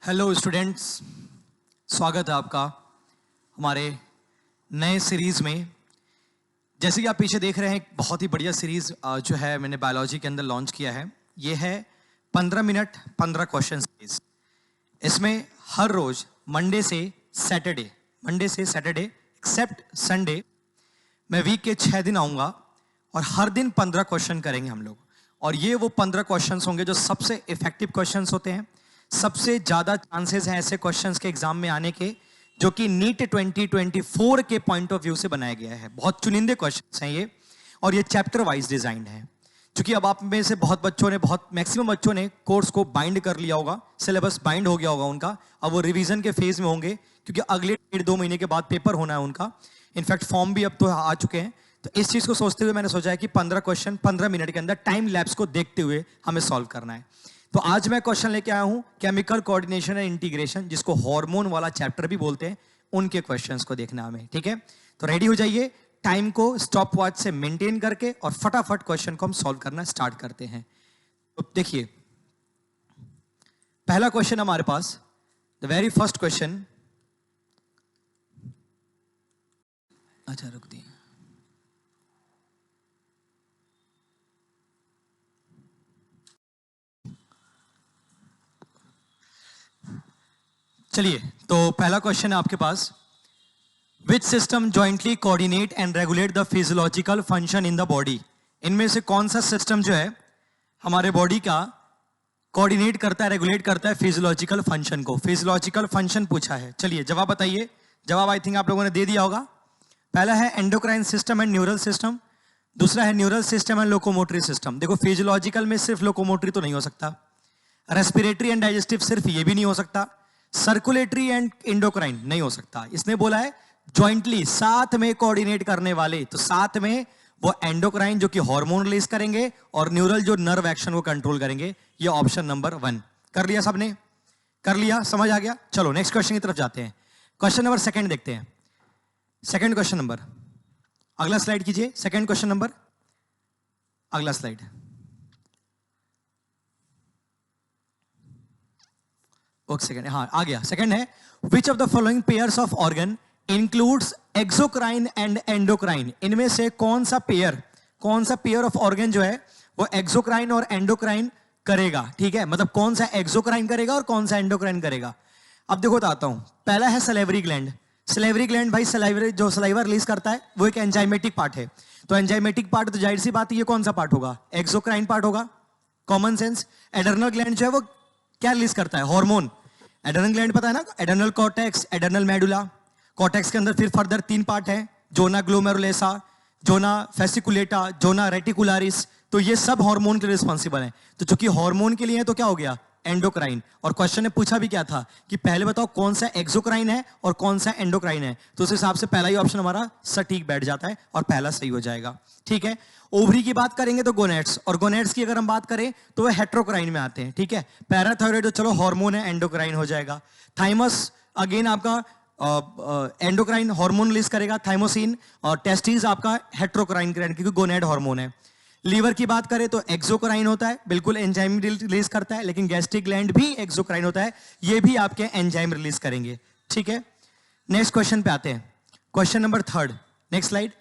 Hello students, स्वागत है आपका हमारे नए सीरीज़ में। जैसे कि आप पीछे देख रहे हैं, एक बहुत ही बढ़िया सीरीज़ जो है मैंने बायोलॉजी के अंदर लॉन्च किया है। ये है 15 मिनट 15 क्वेश्चन सीरीज। इसमें हर रोज़ मंडे से सैटरडे एक्सेप्ट संडे मैं वीक के 6 दिन आऊँगा और हर दिन 15 क्वेश्चन करेंगे हम लोग। और ये वो 15 क्वेश्चंस होंगे जो सबसे इफेक्टिव क्वेश्चंस होते हैं। सबसे ज़्यादा चांसेस हैं ऐसे क्वेश्चंस के एग्जाम में आने के जो कि नीट 2024 के पॉइंट ऑफ व्यू से बनाया गया है। बहुत चुनिंदे क्वेश्चंस हैं ये, और ये चैप्टर वाइज डिजाइंड है। क्योंकि अब आप में से बहुत मैक्सिमम बच्चों ने कोर्स को बाइंड कर लिया होगा, सिलेबस बाइंड हो गया होगा उनका। अब वो रिवीजन के फेज में होंगे क्योंकि अगले 1.5-2 महीने के बाद पेपर होना है उनका। इनफैक्ट फॉर्म भी अब तो आ चुके हैं। तो इस चीज़ को सोचते हुए मैंने सोचा है कि 15 क्वेश्चन 15 मिनट के अंदर टाइम लैप्स को देखते हुए हमें सॉल्व करना है। तो आज मैं क्वेश्चन लेके आया हूं केमिकल कोऑर्डिनेशन एंड इंटीग्रेशन, जिसको हार्मोन वाला चैप्टर भी बोलते हैं, उनके क्वेश्चंस को देखना हमें। ठीक है, तो रेडी हो जाइए। टाइम को स्टॉप वॉच से मेंटेन करके और फटाफट क्वेश्चन को हम सॉल्व करना स्टार्ट करते हैं। तो देखिए, पहला क्वेश्चन हमारे पास, द वेरी फर्स्ट क्वेश्चन। अच्छा रुक दी। चलिए, तो पहला क्वेश्चन है आपके पास, which system jointly coordinate and regulate the physiological function in the body. इनमें से कौन सा सिस्टम जो है हमारे बॉडी का कोऑर्डिनेट करता है, रेगुलेट करता है फिजियोलॉजिकल फंक्शन को। फिजियोलॉजिकल फंक्शन पूछा है। चलिए जवाब बताइए। जवाब आई थिंक आप लोगों ने दे दिया होगा। पहला है endocrine system and neural system, दूसरा है neural system and locomotory system. देखो, फिजियोलॉजिकल में सिर्फ लोकोमोटरी तो नहीं हो सकता, रेस्पिरेटरी एंड डाइजेस्टिव सिर्फ ये भी नहीं हो सकता, सर्कुलेटरी एंड इंडोक्राइन नहीं हो सकता। इसने बोला है जॉइंटली, साथ में कोऑर्डिनेट करने वाले। तो साथ में वो एंडोक्राइन जो कि हार्मोन रिलीज करेंगे और न्यूरल जो नर्व एक्शन को कंट्रोल करेंगे। ये ऑप्शन नंबर 1 कर लिया सबने? कर लिया, समझ आ गया। चलो नेक्स्ट क्वेश्चन की तरफ जाते हैं। क्वेश्चन नंबर 2 देखते हैं। सेकंड क्वेश्चन नंबर, अगला स्लाइड कीजिए। सेकंड क्वेश्चन नंबर, अगला स्लाइड। एक सेकंड, हाँ आ गया। सेकंड है, विच of the following pairs of organ includes exocrine and endocrine. इनमें से कौन सा पेयर ऑफ ऑर्गन जो है वो एक्सोक्राइन और एंडोक्राइन करेगा। ठीक है, मतलब कौन सा एक्सोक्राइन करेगा और कौन सा एंडोक्राइन करेगा। अब देखो बताता हूं। पहला है सलेवरी ग्लैंड। सलेवरी ग्लैंड भाई जो सलाइवा रिलीज करता है वो एक एंजाइमेटिक पार्ट है। तो एंजाइमेटिक पार्ट, तो जाहिर सी बात है ये कौन सा पार्ट होगा, एक्सोक्राइन पार्ट होगा, कॉमन सेंस। एडर्नल ग्लैंड जो है वो क्या रिलीज करता है, हार्मोन। एडर्नल ग्लैंड पता है ना, adrenal cortex, adrenal medulla. Cortex के अंदर फिर फर्दर 3 पार्ट है, जोना ग्लोमेरुलेसा, जोना फेसिकुलेटा, जोना रेटिकुलारिस। तो ये सब हार्मोन के लिए रिस्पॉन्सिबल है। तो चूंकि हार्मोन के लिए है तो क्या हो गया, एंडोक्राइन। और क्वेश्चन ने पूछा भी क्या था कि पहले बताओ कौन सा एक्सोक्राइन है और कौन सा एंडोक्राइन है। तो उस हिसाब से पहला ही ऑप्शन हमारा सटीक बैठ जाता है और पहला सही हो जाएगा। ठीक है, ओवरी की बात करेंगे तो गोनेट्स, और गोनेट्स की अगर हम बात करें तो वह हेट्रोक्राइन में आते हैं। ठीक है, पैराथायराइड तो चलो हार्मोन है, एंडोक्राइन हो जाएगा। थाइमस अगेन आपका एंडोक्राइन हार्मोन रिलीज करेगा, थाइमोसिन। और टेस्टिस आपका हेट्रोक्राइन क्योंकि गोनेड हार्मोन है। लीवर की बात करें तो एक्सोक्राइन होता है, बिल्कुल एंजाइम रिलीज करता है, लेकिन गैस्ट्रिक ग्लैंड भी एक्सोक्राइन होता है, ये भी आपके एंजाइम रिलीज करेंगे। ठीक है, नेक्स्ट क्वेश्चन पे आते हैं। Question number 3, next slide.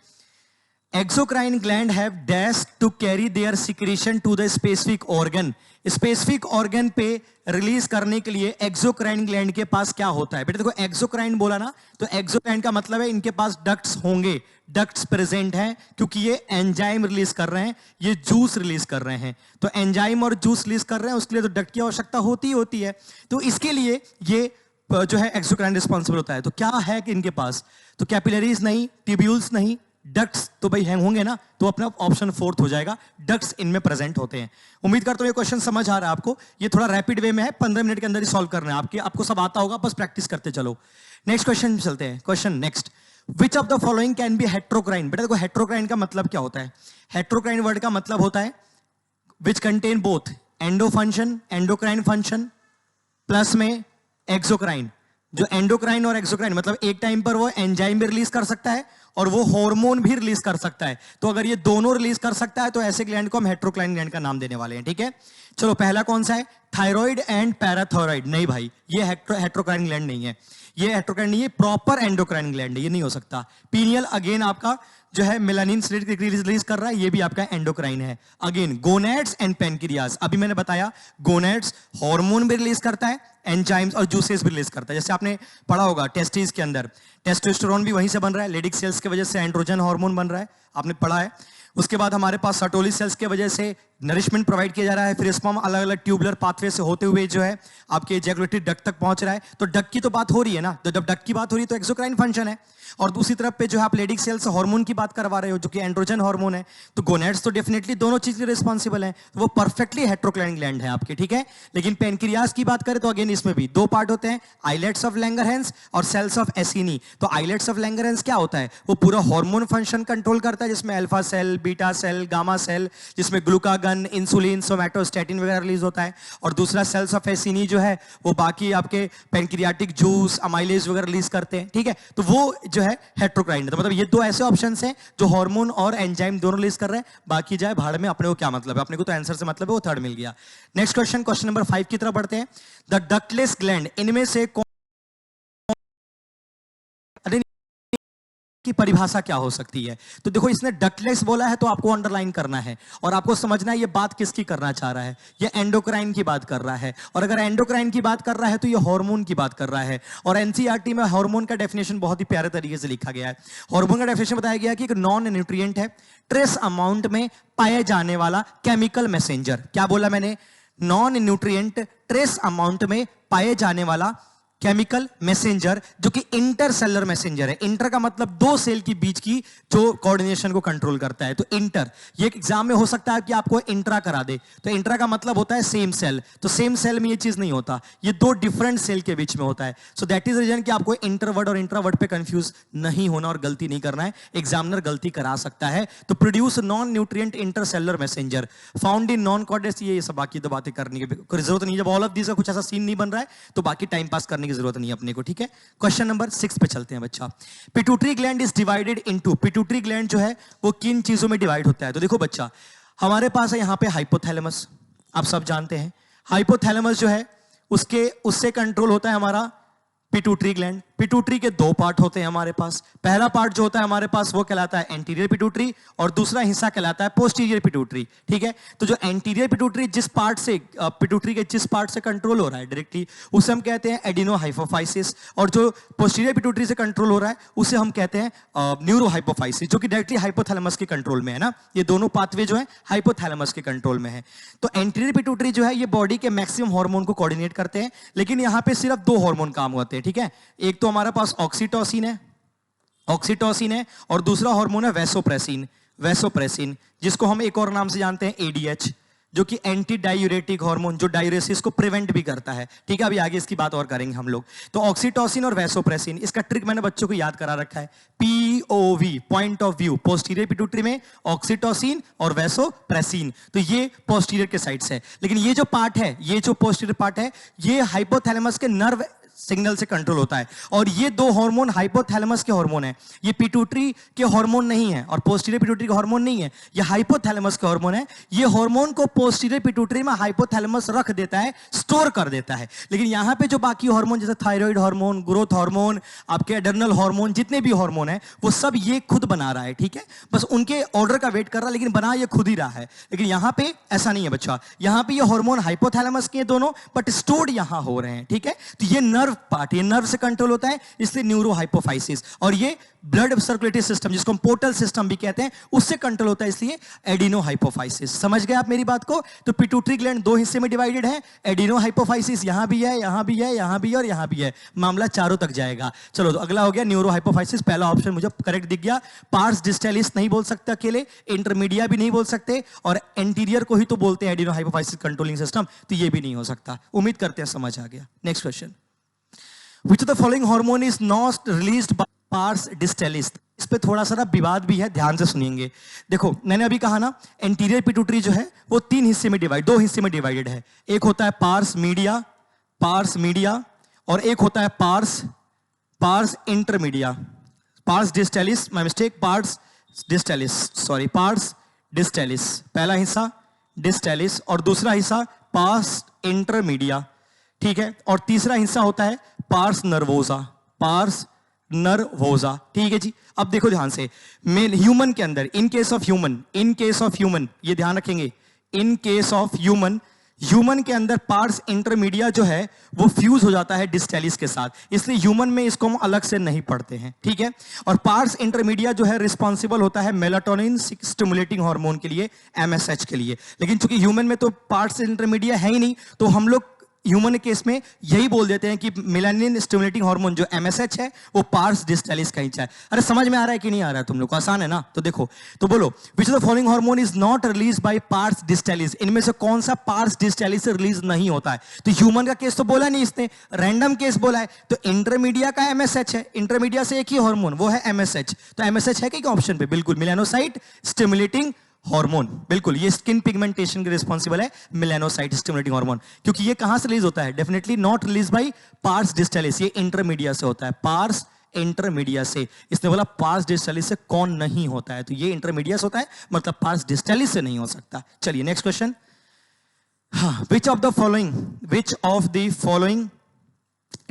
Exocrine gland have dash to carry their secretion to the specific organ. Specific organ पे रिलीज करने के लिए एक्सोक्राइन ग्लैंड के पास क्या होता है। बेटा देखो, एक्सोक्राइन बोला ना, तो एक्सोक्राइन का मतलब है इनके पास डक्ट्स होंगे, डक्ट्स प्रेजेंट हैं, क्योंकि ये एंजाइम रिलीज कर रहे हैं, ये जूस रिलीज कर रहे हैं। तो एंजाइम और जूस रिलीज कर रहे हैं, उसके लिए तो डक्ट की आवश्यकता होती है। तो इसके लिए ये जो है एक्सोक्राइन रिस्पॉन्सिबल होता है। तो क्या है कि इनके पास, तो कैपिलरीज नहीं, ट्यूब्यूल्स नहीं, डक्ट्स तो भाई हैंग होंगे ना, तो अपना ऑप्शन 4 हो जाएगा, डक्ट्स इनमें प्रेजेंट होते हैं। उम्मीद करता हूं ये क्वेश्चन समझ आ रहा है आपको। ये थोड़ा रैपिड वे में है, 15 मिनट के अंदर ही सॉल्व करना है। आपको सब आता होगा, बस प्रैक्टिस करते चलो। नेक्स्ट क्वेश्चन चलते हैं। Question next, which of the following can be heterocrine. बेटा देखो, हेट्रोक्राइन का मतलब क्या होता है। हेट्रोक्राइन वर्ड का मतलब होता है which contain both endo function, endocrine function, plus में एक्सोक्राइन। जो एंडोक्राइन और एक्सोक्राइन मतलब एक टाइम पर वो एंजाइम भी रिलीज कर सकता है और वो हार्मोन भी रिलीज कर सकता है। तो अगर ये दोनों रिलीज कर सकता है तो ऐसे ग्लैंड को हम हेट्रोक्राइन ग्लैंड का नाम देने वाले हैं, ठीक है। चलो पहला कौन सा है, थायराइड एंड पैराथायराइड। नहीं भाई, ये हेट्रोक्राइन ग्लैंड नहीं है, ये हेट्रोक्राइन नहीं है, प्रॉपर एंडोक्राइन ग्लैंड है, ये नहीं हो सकता। पीनियल अगेन आपका जो है मेलानिन रिलीज कर रहा है, ये भी आपका एंडोक्राइन है। अगेन गोनेड्स एंड पेनक्रियाज, अभी मैंने बताया गोनेड्स हार्मोन भी रिलीज करता है, एंजाइम्स और जूसेस भी रिलीज करता है। जैसे आपने पढ़ा होगा टेस्टिस के अंदर टेस्टोस्टेरोन भी वहीं से बन रहा है, लेडिक सेल्स की वजह से एंड्रोजन हार्मोन बन रहा है, आपने पढ़ा है। उसके बाद हमारे पास सर्टोली सेल्स के वजह से नरिशमेंट प्रोवाइड किया जा रहा है, फिर स्पर्म अलग अलग ट्यूबुलर पाथवे से होते हुए जो है आपके एजैकुलेटरी डक्ट तक पहुंच रहा है। तो डक्ट की तो बात हो रही है ना, तो जब डक्ट की बात हो रही है तो एक्सोक्राइन फंक्शन है। और दूसरी तरफ पे जो है आप लेडिक सेल्स हार्मोन की बात करवा रहे हो जो कि एंड्रोजन हार्मोन है, तो गोनेड्स तो डेफिनेटली दोनों चीज के रिस्पॉन्सिबल है, तो वो परफेक्टली हेट्रोक्राइन ग्लैंड है आपके, ठीक है। लेकिन पेनक्रियाज की बात करें तो अगेन इसमें भी दो पार्ट होते हैं, आइलेट्स ऑफ लैंगरहैंस और सेल्स ऑफ एसिनी। तो आइलेट्स ऑफ लैंगरहैंस क्या होता है, वो पूरा हार्मोन फंक्शन कंट्रोल करता है, जिसमें alpha cell, beta cell, gamma cell, जिसमें ग्लूकागन, इंसुलिन, सोमैटोस्टैटिन वगैरह रिलीज होता है। और दूसरा सेल्स ऑफ एसिनी जो है वो बाकी आपके पेनक्रियाटिक जूस, अमाइलेज वगैरह रिलीज करते हैं, ठीक है। तो वो जो है हेट्रोक्राइन, तो मतलब ये दो ऐसे ऑप्शंस हैं जो हार्मोन और एंजाइम दोनों रिलीज कर रहे हैं, बाकी जाए भाड़ में, अपने को क्या मतलब है, अपने को तो आंसर से मतलब है, वो थर्ड मिल गया। नेक्स्ट क्वेश्चन, क्वेश्चन नंबर 5 की तरफ बढ़ते हैं। द डक्टलेस ग्लैंड, इनमें से कौन की परिभाषा क्या हो सकती है। तो देखो इसने डक्टलेस बोला है तो आपको अंडरलाइन करना है और आपको समझना है ये बात किसकी करना चाह रहा है, ये एंडोक्राइन की बात कर रहा है। और अगर एंडोक्राइन की बात कर रहा है तो ये हार्मोन की बात कर रहा है। और एनसीईआरटी में हार्मोन का डेफिनेशन बहुत ही प्यारे तरीके से लिखा गया है। हार्मोन का डेफिनेशन बताया गया कि एक नॉन न्यूट्रिएंट है, ट्रेस अमाउंट में पाए जाने वाला केमिकल मैसेंजर। क्या बोला मैंने, नॉन न्यूट्रिएंट ट्रेस अमाउंट में पाए जाने वाला केमिकल मैसेंजर जो कि इंटरसेलुलर मैसेंजर है। इंटर का मतलब दो सेल के बीच की जो कोऑर्डिनेशन को कंट्रोल करता है, तो इंटर। ये एग्जाम में हो सकता है कि आपको इंट्रा करा दे, तो इंट्रा का मतलब होता है सेम सेल, तो सेम सेल में ये चीज नहीं होता, ये दो डिफरेंट सेल के बीच में होता है। सो दैट इज रीजन कि आपको इंटरवर्ड और इंट्रावर्ड पे कंफ्यूज नहीं होना और गलती नहीं करना है, एग्जामिनर गलती करा सकता है। तो produce non nutrient intercellular messenger found in non coordinates, ये सब बाकी तो बातें करने की जरूरत नहीं है। जब ऑल ऑफ दिस का कुछ ऐसा सीन नहीं बन रहा है तो बाकी टाइम पास करने की जरूरत नहीं है अपने को, ठीक है। क्वेश्चन नंबर 6 पे चलते हैं बच्चा। Pituitary gland is divided into, pituitary gland जो है वो किन चीजों में डिवाइड होता है। तो देखो बच्चा, हमारे पास है यहां पे हाइपोथैलेमस, आप सब जानते हैं। हाइपोथैलेमस जो है उससे कंट्रोल होता है हमारा पिट्यूटरी ग्लैंड। पिट्यूटरी के दो पार्ट होते हैं हमारे पास। पहला पार्ट जो होता है हमारे पास वो कहलाता है एंटीरियर पिट्यूटरी और दूसरा हिस्सा कहलाता है पोस्टीरियर पिट्यूटरी, ठीक है। तो जो एंटीरियर पिट्यूटरी जिस पार्ट से पिट्यूटरी के जिस पार्ट से कंट्रोल हो रहा है डायरेक्टली, उसे हम कहते हैं एडिनो हाइपोफाइसिस, और जो पोस्टीरियर पिट्यूटरी से कंट्रोल हो रहा है उसे हम कहते हैं न्यूरो हाइपोफाइसिस, जो कि डायरेक्टली हाइपोथैलेमस के कंट्रोल में है ना। ये दोनों पाथवे जो है हाइपोथैलेमस के कंट्रोल में है। तो एंटीरियर पिट्यूटरी जो है ये बॉडी के मैक्सिमम हार्मोन को कोऑर्डिनेट करते हैं, लेकिन यहां पे सिर्फ दो हार्मोन काम होते हैं, ठीक है। एक तो हमारे पास ऑक्सीटोसिन है और दूसरा हार्मोन है वैसोप्रेसिन, जिसको हम एक और नाम से जानते हैं एडीएच, जो कि एंटी डायूरेटिक हार्मोन, जो डायूरेसिस को प्रिवेंट भी करता है, ठीक है। अभी आगे इसकी बात और करेंगे हम लोग। तो ऑक्सीटोसिन और वैसोप्रेसिन, इसका ट्रिक मैंने बच्चों को याद करा रखा है, POV, point of view. Posterior pituitary में ऑक्सीटोसिन और वैसोप्रेसिन, तो ये पोस्टीरियर के साइड से है। लेकिन ये जो पार्ट है, ये जो पोस्टीरियर पार्ट है, ये हाइपोथैलेमस के नर्व सिग्नल से कंट्रोल होता है। और ये दो हार्मोन हाइपोथैलेमस के हार्मोन है, ये पिट्यूटरी के हार्मोन नहीं है और पोस्टीरियर पिट्यूटरी के हार्मोन नहीं है, ये हाइपोथैलेमस के हार्मोन है। ये हार्मोन को पोस्टीरियर पिट्यूटरी में हाइपोथैलेमस रख देता है, स्टोर कर देता है। लेकिन यहां पे जो बाकी हार्मोन जैसे थायराइड हार्मोन, ग्रोथ हार्मोन, आपके एडर्नल हार्मोन, जितने भी हार्मोन है वो सब ये खुद बना रहा है, ठीक है। बस उनके ऑर्डर का वेट कर रहा है, लेकिन बना ये खुद ही रहा है। लेकिन यहां पे ऐसा नहीं है बच्चा, यहां पे ये हार्मोन हाइपोथैलेमस के दोनों, बट स्टोर्ड यहां हो रहे हैं, ठीक है। तो ये नर्व पार्ट, ये नर्व से कंट्रोल होता है, इसलिए न्यूरो हाइपोफाइसिस। और ये ब्लड सर्कुलेटरी सिस्टम, जिसको हम पोर्टल सिस्टम भी कहते हैं, उससे कंट्रोल होता है, इसलिए एडिनो हाइपोफाइसिस। समझ गए आप मेरी बात को। तो पिट्यूटरी ग्लैंड दो हिस्से में डिवाइडेड है, एडिनो हाइपोफाइसिस यहां भी है, यहां भी है, यहां भी है और यहां भी है, मामला चारों तक जाएगा। चलो तो अगला हो गया न्यूरो हाइपोफाइसिस, पहला ऑप्शन मुझे करेक्ट दिख गया। पार्स डिस्टेलिस नहीं बोल सकते अकेले, इंटरमीडिया भी नहीं बोल सकते, और एंटीरियर को ही तो बोलते हैं एडिनो हाइपोफाइसिस कंट्रोलिंग सिस्टम, तो ये भी नहीं हो सकता। उम्मीद करते हैं समझ आ गया। Next question, Which of the following hormone is not released by pars distalis? इस पे थोड़ा सा विवाद भी है, ध्यान से सुनिएंगे। देखो मैंने अभी कहा ना, एंटीरियर पिट्यूटरी जो है वो दो हिस्से में डिवाइडेड है। एक होता है पार्स मीडिया और एक होता है pars intermedia. Pars distalis, my mistake, pars distalis, sorry, pars distalis, पहला हिस्सा डिस्टेलिस और दूसरा हिस्सा पार्स इंटरमीडिया, ठीक है, और तीसरा हिस्सा होता है पार्स नर्वोसा, पार्स नर्वोसा, ठीक है जी। अब देखो ध्यान से, मेल ह्यूमन के अंदर, इन केस ऑफ ह्यूमन, ये ध्यान रखेंगे, इन केस ऑफ ह्यूमन के अंदर पार्स इंटरमीडिया जो है वो फ्यूज हो जाता है डिस्टेलिस के साथ, इसलिए ह्यूमन में इसको हम अलग से नहीं पढ़ते हैं, ठीक है। और पार्स इंटरमीडिया जो है रिस्पॉन्सिबल होता है मेलाटोनिन स्टिमुलेटिंग हार्मोन के लिए, MSH के लिए, लेकिन चूंकि ह्यूमन में तो पार्स इंटरमीडिया है ही नहीं, तो हम लोग ह्यूमन के केस में यही बोल देते हैं कि मेलानिन स्टिमुलेटिंग हार्मोन जो MSH है वो पार्स डिस्टेलिस का हिस्सा है। अरे समझ में आ रहा है कि नहीं आ रहा है तुम लोग को? आसान है ना? तो देखो, तो बोलो, which of the following hormone is not release by pars distalis, इनमें से कौन सा पार्स डिस्टेलिस से रिलीज नहीं होता है? तो ह्यूमन का केस तो बोला नहीं इसने, रैंडम केस बोला है, तो इंटरमीडिया का MSH है, इंटरमीडिया से एक ही हार्मोन वो है MSH, तो MSH है क्या ऑप्शन पे? बिल्कुल, मेलानोसाइट स्टिमुलेटिंग हार्मोन, बिल्कुल, ये स्किन पिगमेंटेशन के रिस्पॉन्सिबल है मेलानोसाइट स्टिमुलेटिंग हार्मोन, क्योंकि ये कहां से रिलीज होता है? Definitely not release by pars distalis, ये इंटरमीडिया से होता है, पार्स इंटरमीडिया से। इसने बोला पार्स डिस्टेलिस से कौन नहीं होता है, तो ये इंटरमीडिया से होता है, मतलब पार्स डिस्टेलिस से नहीं हो सकता। चलिए next question, which of the following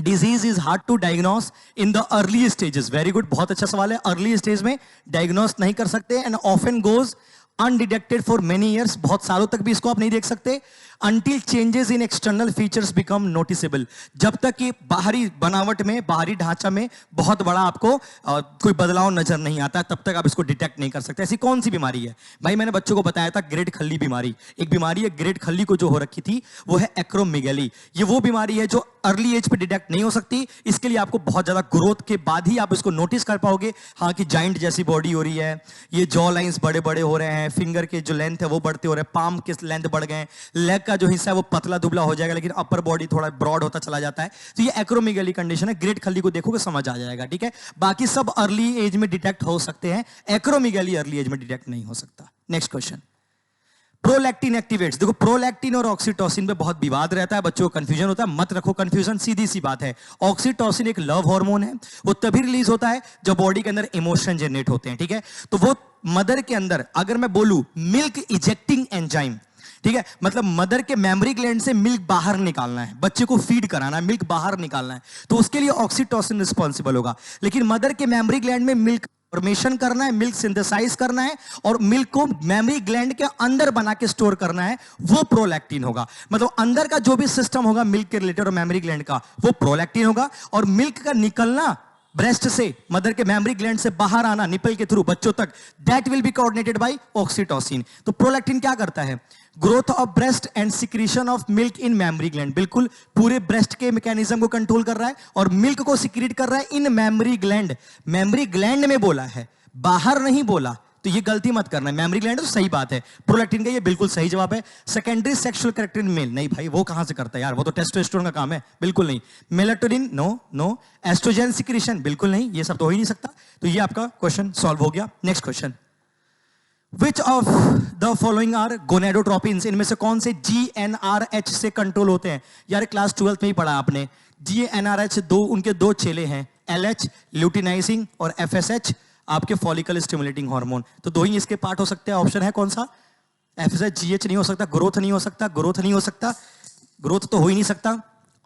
disease is hard to diagnose in the early stages? Very good, बहुत अच्छा सवाल है। अर्ली स्टेज में डायग्नोस नहीं कर सकते, and often goes undetected for many years, बहुत सालों तक भी इसको आप नहीं देख सकते। Until changes in external features become noticeable, जब तक कि बाहरी बनावट में, बाहरी ढांचा में बहुत बड़ा आपको कोई बदलाव नजर नहीं आता, तब तक आप इसको डिटेक्ट नहीं कर सकते। ऐसी कौन सी बीमारी है भाई? मैंने बच्चों को बताया था, ग्रेट खल्ली बीमारी, एक बीमारी है ग्रेट खल्ली को जो हो रखी थी, वो है एक्रोमेगाली। ये वो बीमारी है जो अर्ली एज पे डिटेक्ट नहीं हो सकती, इसके लिए आपको बहुत ज्यादा ग्रोथ के बाद ही आप इसको नोटिस कर पाओगे। हाँ, कि जाइंट जैसी बॉडी हो रही है, ये जॉ लाइंस बड़े बड़े हो रहे हैं, फिंगर के जो लेंथ है वो बढ़ते हो रहे हैं, पाम के लेंथ बढ़ गए, लेग का जो हिस्सा है वो पतला दुबला हो जाएगा, लेकिन अपर बॉडी थोड़ा ब्रॉड होता चला जाता है, तो ये एक्रोमेगाली कंडीशन है। ग्रेट खल्ली को देखोगे समझ आ जाएगा, ठीक है। बाकी सब अर्ली एज में डिटेक्ट हो सकते हैं, एक्रोमेगाली अर्ली एज में डिटेक्ट नहीं हो सकता। Next question, prolactin activates. देखो, प्रोलैक्टिन और ऑक्सीटोसिन पे बहुत विवाद रहता है, बच्चों को कंफ्यूजन होता है, मत रखो कंफ्यूजन, सीधी सी बात है। ऑक्सीटोसिन एक लव हार्मोन है, वो तभी रिलीज होता है जब बॉडी के अंदर इमोशन जनरेट होते हैं, ठीक है। तो वो मदर के अंदर, अगर मैं बोलूं मिल्क इजेक्टिंग एंजाइम, ठीक है, मतलब मदर के मेमोरी ग्लैंड से मिल्क बाहर निकालना है, बच्चे को फीड कराना है, मिल्क बाहर निकालना है, तो उसके लिए ऑक्सीटोसिन रिस्पॉन्सिबल होगा। लेकिन मदर के मेमोरी ग्लैंड में मिल्क फॉर्मेशन करना है, मिल्क सिंथेसाइज करना है और मिल्क को मेमोरी ग्लैंड के अंदर बना के स्टोर करना है, वो प्रोलैक्टिन होगा। मतलब अंदर का जो भी सिस्टम होगा मिल्क के रिलेटेड और मेमोरी ग्लैंड का, वो प्रोलैक्टिन होगा। और मिल्क का निकलना ब्रेस्ट से, मदर के मेमोरी ग्लैंड से बाहर आना निपल के थ्रू बच्चों तक, that will be coordinated by oxytocin. तो प्रोलैक्टिन क्या करता है? Growth of breast and secretion of milk in memory gland, बिल्कुल पूरे ब्रेस्ट के मैकेनिज्म को कंट्रोल कर रहा है और मिल्क को सिक्रीट कर रहा है in memory gland. Memory gland में बोला है, बाहर नहीं बोला, तो ये गलती मत करना है। मेमोरी ग्लैंड तो सही बात है, प्रोलैक्टिन का ये बिल्कुल सही जवाब है। Secondary sexual character in male, नहीं भाई, वो कहां से करता है यार, वो तो टेस्टोस्टेरोन का काम है, बिल्कुल नहीं। Melatonin, no. एस्ट्रोजन सिक्रीशन, बिल्कुल नहीं, ये सब तो हो ही नहीं सकता। तो ये आपका क्वेश्चन सॉल्व हो गया। Next question, which of the following are gonadotropins, इनमें से कौन से GnRH से कंट्रोल होते हैं? यार क्लास 12th में ही पढ़ा आपने, GnRH उनके दो चेले हैं, LH ल्यूटिनाइजिंग और FSH आपके फॉलिकल स्टिमुलेटिंग हार्मोन। तो दो ही इसके पार्ट हो सकते हैं, ऑप्शन है कौन सा? FSH, GH नहीं हो सकता, ग्रोथ नहीं हो सकता, ग्रोथ तो हो ही नहीं सकता।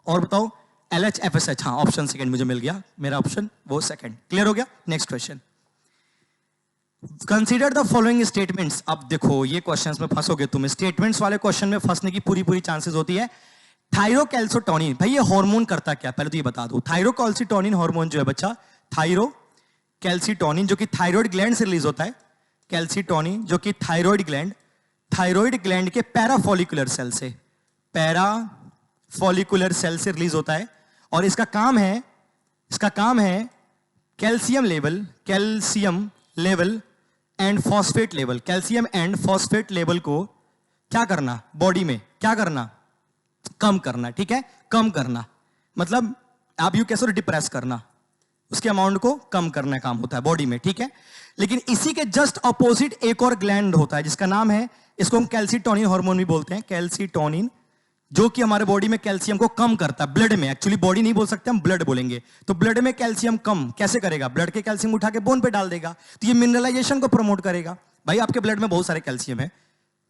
और बताओ, LH FSH, हाँ, ऑप्शन सेकंड मुझे मिल गया, मेरा ऑप्शन वो सेकंड। क्लियर हो गया? Next question, consider the following statements. अब देखो, ये क्वेश्चंस में फंसोगे तुम, स्टेटमेंट्स वाले क्वेश्चन में फंसने की पूरी चांसेस होती है। थायरोकैल्सिटोनिन, भाई ये हार्मोन करता क्या, पहले तो ये बता दो। थायरोकैल्सिटोनिन हार्मोन जो है बच्चा, थायरोकैल्सिटोनिन जो कि थायराइड ग्लैंड से रिलीज होता है, कैल्सिटोनिन जो कि थायराइड ग्लैंड के पैराफॉलिकुलर सेल से रिलीज होता है। और इसका काम है calcium level and phosphate level, calcium and phosphate level को क्या करना, बॉडी में क्या करना, कम करना, ठीक है, कम करना, मतलब आप यू कैसे डिप्रेस करना, उसके अमाउंट को कम करना काम होता है बॉडी में, ठीक है। लेकिन इसी के जस्ट अपोजिट एक और ग्लैंड होता है जिसका नाम है, इसको हम कैल्सिटोनिन हार्मोन भी बोलते हैं, कैल्सिटोनिन जो कि हमारे बॉडी में कैल्शियम को कम करता है, ब्लड में, एक्चुअली बॉडी नहीं बोल सकते हम, ब्लड बोलेंगे। तो ब्लड में कैल्शियम कम कैसे करेगा? ब्लड के कैल्शियम उठा के बोन पे डाल देगा, तो ये मिनरलाइजेशन को प्रमोट करेगा। भाई आपके ब्लड में बहुत सारे कैल्शियम है,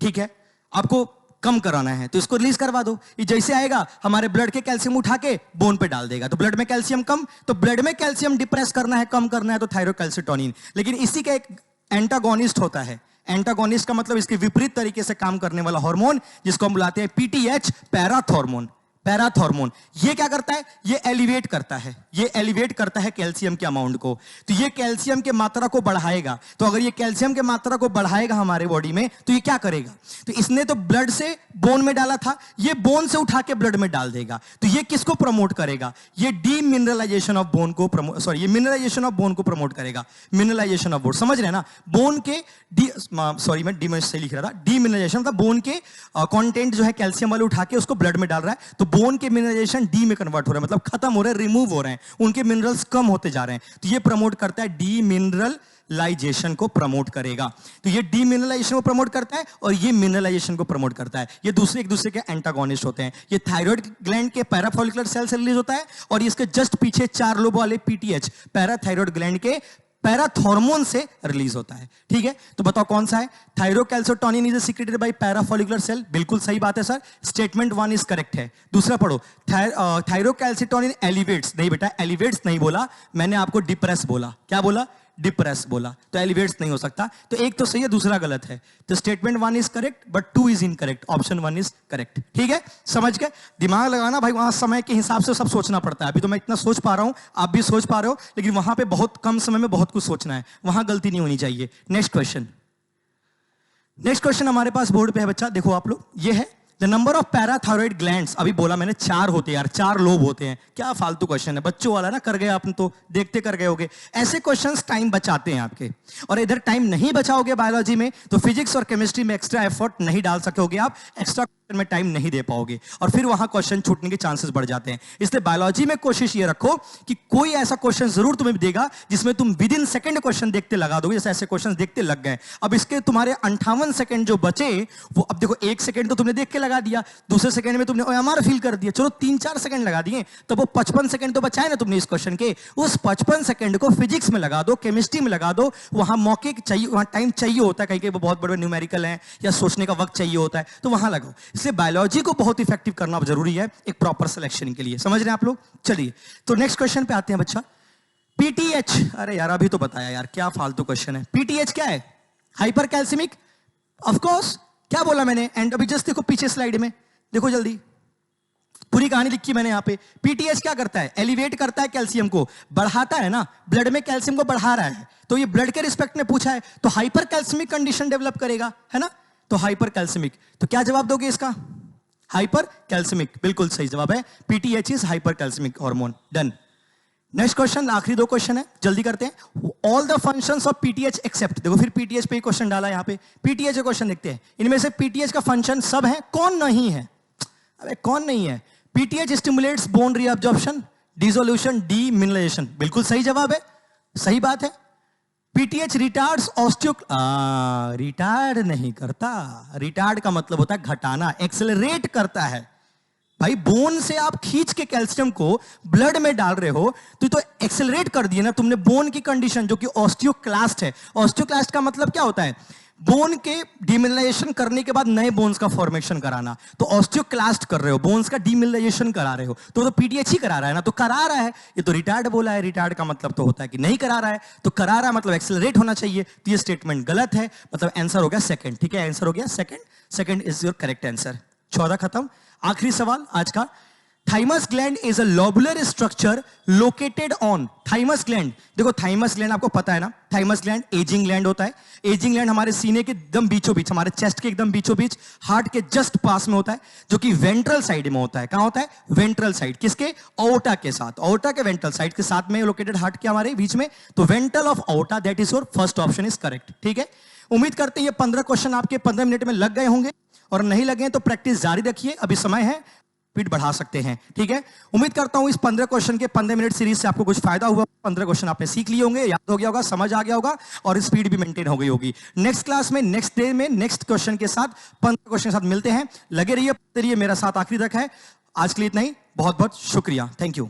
ठीक है, आपको कम कराना है तो इसको रिलीज करवा दो। ये जैसे आएगा हमारे ब्लड के कैल्शियम उठा के बोन पे डाल देगा, तो ब्लड में कैल्शियम कम, तो ब्लड में कैल्शियम डिप्रेस करना है, कम करना है, तो थायरोकैल्सिटोनिन। लेकिन इसी का एक एंटागोनिस्ट होता है। एंटागोनिस्ट का मतलब इसके विपरीत तरीके से काम करने वाला हार्मोन, जिसको हम बुलाते हैं पीटीएच, पैराथॉर्मोन। पैराथॉर्मोन ये क्या करता है? ये एलिवेट करता है, ये एलिवेट करता है कैल्शियम के अमाउंट को। तो ये कैल्शियम के मात्रा को बढ़ाएगा। तो अगर ये कैल्शियम के मात्रा को बढ़ाएगा हमारे बॉडी में, तो ये क्या करेगा? तो इसने तो ब्लड से बोन में डाला था, ये बोन से उठा के ब्लड में डाल देगा। तो ये किसको प्रमोट करेगा? ये डीमिनरलाइजेशन ऑफ बोन को ये मिनरलाइजेशन ऑफ बोन को प्रमोट करेगा। मिनरलाइजेशन ऑफ बोन, समझ रहे हैं ना? बोन के मैं डी से लिख रहा था, डीमिनरलाइजेशन था, बोन के कंटेंट जो है कैल्शियम वाले उठा के उसको ब्लड में डाल रहा है, तो बोन के मिनरलाइजेशन डी में कन्वर्ट हो रहा है, मतलब खत्म हो रहे हैं, रिमूव हो रहे हैं, उनके मिनरल्स कम होते जा रहे हैं। तो ये प्रमोट करता है, डीमिनरलाइजेशन को प्रमोट करेगा। तो ये डीमिनरलाइजेशन को प्रमोट करता है और ये मिनरलाइजेशन को प्रमोट करता है। ये एक दूसरे के एंटागोनिस्ट होते हैं। ये थायराइड ग्लैंड के पैराफॉलिकुलर सेल से रिलीज होता है और इसके जस्ट पीछे 4 लोब वाले पीटीएच, पैराथायराइड ग्लैंड के पैराथॉर्मोन से रिलीज होता है। ठीक है, तो बताओ कौन सा है? Thyrocalcitonin is secreted by parafollicular cell. बिल्कुल सही बात है सर, स्टेटमेंट 1 इज करेक्ट है। दूसरा पढ़ो, थायरोकैल्सिटोनिन एलिवेट्स, नहीं बेटा एलिवेट्स नहीं बोला मैंने, आपको डिप्रेस बोला। क्या बोला? डिप्रेस बोला, तो एलिवेट्स नहीं हो सकता। तो एक तो सही है, दूसरा गलत है। तो statement 1 is correct but 2 is incorrect, option 1 is correct. ठीक है, समझ गए? दिमाग लगाना भाई, वहां समय के हिसाब से सब सोचना पड़ता है। अभी तो मैं इतना सोच पा रहा हूं, आप भी सोच पा रहे हो, लेकिन वहां पे बहुत कम समय में बहुत कुछ सोचना है, वहां गलती नहीं होनी चाहिए। नेक्स्ट क्वेश्चन, नेक्स्ट क्वेश्चन हमारे पास बोर्ड पे है बच्चा, देखो आप लोग, ये है the number of parathyroid glands. अभी बोला मैंने 4 होते हैं यार, 4 लोब होते हैं। क्या फालतू क्वेश्चन है, बच्चों वाला ना, कर गए आप तो, देखते कर गए होगे। ऐसे क्वेश्चंस टाइम बचाते हैं आपके, और इधर टाइम नहीं बचाओगे बायोलॉजी में तो फिजिक्स और केमिस्ट्री में एक्स्ट्रा एफर्ट नहीं डाल सकोगे आप, एक्स्ट्रा में टाइम नहीं दे पाओगे और फिर वहां क्वेश्चन छूटने के चांसेस बढ़ जाते हैं। इसलिए बायोलॉजी में कोशिश ये रखो कि कोई ऐसा क्वेश्चन जरूर तुम्हें देगा जिसमें तुम विद इन सेकंड क्वेश्चन देखते लगा दोगे। जैसे ऐसे क्वेश्चन देखते लग गए, अब इसके तुम्हारे 58 सेकंड जो बचे, वो अब देखो 1 सेकंड तो तुमने देख के लगा दिया, दूसरे सेकंड में तुमने ओएमआर फील कर दिया, चलो 3-4 सेकंड लगा दिए, तो वो 55 सेकंड तो बचाए ना तुमने इस क्वेश्चन के। उस 55 सेकंड को फिजिक्स में लगा दो, केमिस्ट्री में लगा दो, वहां मौके चाहिए, वहां टाइम चाहिए होता है, कहीं कहीं बहुत बड़े न्यूमेरिकल है या सोचने का वक्त चाहिए होता है, तो वहां लगाओ। इसलिए बायोलॉजी को बहुत इफेक्टिव करना जरूरी है एक प्रॉपर सिलेक्शन के लिए, समझ रहे हैं आप लोग? चलिए तो नेक्स्ट क्वेश्चन पे आते हैं बच्चा। पीटीएच, अरे यार अभी तो बताया यार, क्या फालतू क्वेश्चन है। पीटीएच क्या है? हाइपर कैल्सिमिक, ऑफ कोर्स, क्या बोला मैंने? एंड अभी जस्ट देखो पीछे स्लाइड में, देखो जल्दी, पूरी कहानी लिखी मैंने यहां पे। पीटीएच क्या करता है? एलिवेट करता है कैल्शियम को, बढ़ाता है ना, ब्लड में कैल्शियम को बढ़ा रहा है, तो ये ब्लड के रिस्पेक्ट में पूछा है, तो हाइपर कैल्सिमिक कंडीशन डेवलप करेगा, है ना? तो हाइपर कैल्सिमिक, तो क्या जवाब दोगे इसका? हाइपर कैल्सिमिक, बिल्कुल सही जवाब है। PTH is hypercalcemic hormone. Done. Next question, आखिरी 2 क्वेश्चन है, जल्दी करते हैं। All the functions of PTH except, देखो फिर पीटीएच पे क्वेश्चन डाला यहां पे, पीटीएच का क्वेश्चन देखते हैं, इनमें से पीटीएच का फंक्शन सब है, कौन नहीं है? अबे कौन नहीं है? PTH stimulates bone reabsorption, dissolution, demineralisation, बिल्कुल सही जवाब है, सही बात है। पीटीएच रिटार्ड्स रिटार्ड नहीं करता, रिटार्ड का मतलब होता है घटाना, एक्सेलरेट करता है। भाई बोन से आप खींच के कैल्शियम को ब्लड में डाल रहे हो, तो एक्सेलरेट कर दिए ना तुमने बोन की कंडीशन, जो कि ऑस्टियोक्लास्ट है। ऑस्टियोक्लास्ट का मतलब क्या होता है? बोन के डिमिनरलाइजेशन करने के बाद नए बोन्स का फॉर्मेशन कराना, तो ऑस्टियोक्लास्ट कर रहे हो, बोन्स का डिमिनरलाइजेशन करा रहे हो, तो पीटीएच ही करा रहा है ना, तो करा रहा है। ये तो रिटार्ड बोला है, रिटार्ड का मतलब तो होता है कि नहीं करा रहा है, तो करा रहा है मतलब एक्सेलरेट होना चाहिए, तो ये स्टेटमेंट गलत है, मतलब आंसर हो गया सेकंड। ठीक है, आंसर हो गया second, second is your correct answer. 14 खत्म। आखिरी सवाल आज का, thymus gland is a lobular structure located on, thymus gland, देखो थाइमस ग्लैंड आपको पता है ना, थाइमस ग्लैंड एजिंग ग्लैंड होता है। एजिंग ग्लैंड हमारे सीने के एकदम बीचों बीच, हमारे चेस्ट के एकदम बीचों बीच, हार्ट के जस्ट पास में होता है, जो कि वेंट्रल साइड में होता है। कहां होता है? वेंट्रल साइड, किसके? ऑर्टा के साथ, ऑर्टा के वेंट्रल साइड के साथ में लोकेटेड, हार्ट के हमारे बीच में, तो ventral of aorta, that is your first option is correct. ठीक है, उम्मीद करते हैं ये 15 क्वेश्चन आपके 15 मिनट में लग गए होंगे, और नहीं लगे तो प्रैक्टिस जारी रखिए, अभी समय है स्पीड बढ़ा सकते हैं। ठीक है, उम्मीद करता हूं इस 15 क्वेश्चन के 15 मिनट सीरीज से आपको कुछ फायदा हुआ। 15 क्वेश्चन आपने सीख लिए होंगे, याद हो गया होगा, समझ आ गया होगा और स्पीड भी मेंटेन हो गई होगी। नेक्स्ट क्लास में, नेक्स्ट डे में, नेक्स्ट क्वेश्चन के साथ, 15 क्वेश्चन के साथ मिलते हैं। लगे रहिए, मेरा साथ आखिरी तक है। आज के लिए इतना ही, बहुत बहुत शुक्रिया, थैंक यू।